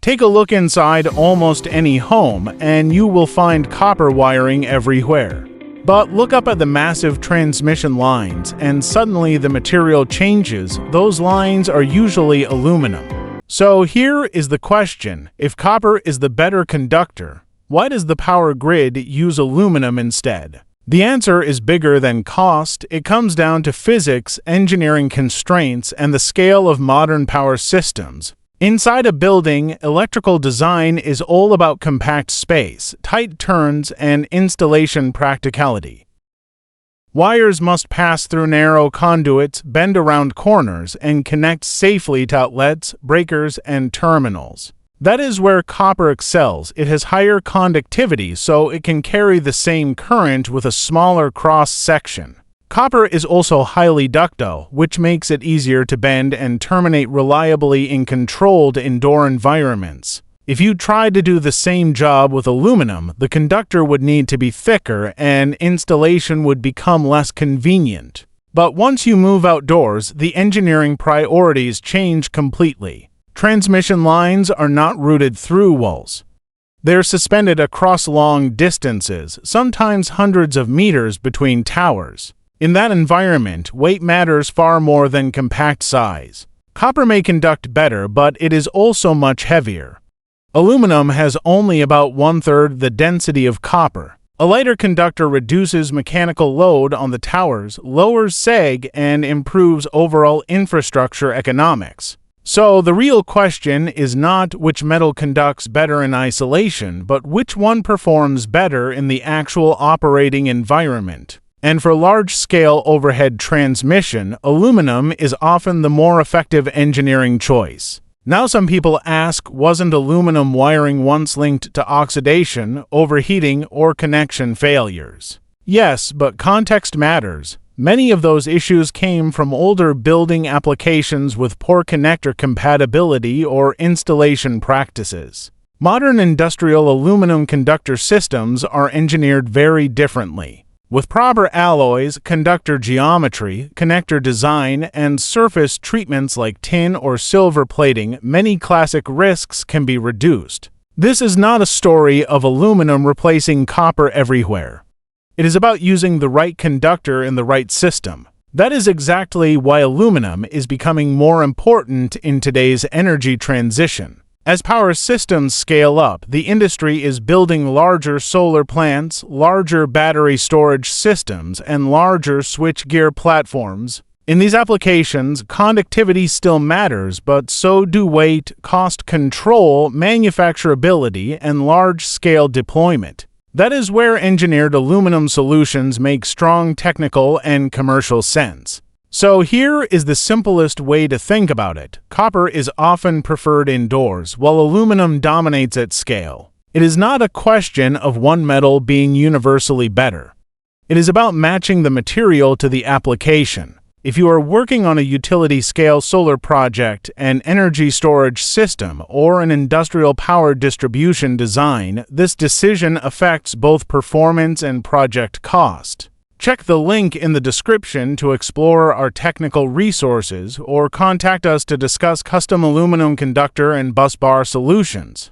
Take a look inside almost any home, and you will find copper wiring everywhere. But look up at the massive transmission lines, and suddenly the material changes. Those lines are usually aluminum. So here is the question: if copper is the better conductor, why does the power grid use aluminum instead? The answer is bigger than cost. It comes down to physics, engineering constraints, and the scale of modern power systems. Inside a building, electrical design is all about compact space, tight turns, and installation practicality. Wires must pass through narrow conduits, bend around corners, and connect safely to outlets, breakers, and terminals. That is where copper excels. It has higher conductivity, so it can carry the same current with a smaller cross-section. Copper is also highly ductile, which makes it easier to bend and terminate reliably in controlled indoor environments. If you tried to do the same job with aluminum, the conductor would need to be thicker and installation would become less convenient. But once you move outdoors, the engineering priorities change completely. Transmission lines are not routed through walls. They're suspended across long distances, sometimes hundreds of meters between towers. In that environment, weight matters far more than compact size. Copper may conduct better, but it is also much heavier. Aluminum has only about 1/3 the density of copper. A lighter conductor reduces mechanical load on the towers, lowers sag, and improves overall infrastructure economics. So the real question is not which metal conducts better in isolation, but which one performs better in the actual operating environment. And for large-scale overhead transmission, aluminum is often the more effective engineering choice. Now some people ask, wasn't aluminum wiring once linked to oxidation, overheating, or connection failures? Yes, but context matters. Many of those issues came from older building applications with poor connector compatibility or installation practices. Modern industrial aluminum conductor systems are engineered very differently. With proper alloys, conductor geometry, connector design, and surface treatments like tin or silver plating, many classic risks can be reduced. This is not a story of aluminum replacing copper everywhere. It is about using the right conductor in the right system. That is exactly why aluminum is becoming more important in today's energy transition. As power systems scale up, the industry is building larger solar plants, larger battery storage systems, and larger switchgear platforms. In these applications, conductivity still matters, but so do weight, cost control, manufacturability, and large-scale deployment. That is where engineered aluminum solutions make strong technical and commercial sense. So here is the simplest way to think about it. Copper is often preferred indoors, while aluminum dominates at scale. It is not a question of one metal being universally better. It is about matching the material to the application. If you are working on a utility-scale solar project, an energy storage system, or an industrial power distribution design, this decision affects both performance and project cost. Check the link in the description to explore our technical resources or contact us to discuss custom aluminum conductor and busbar solutions.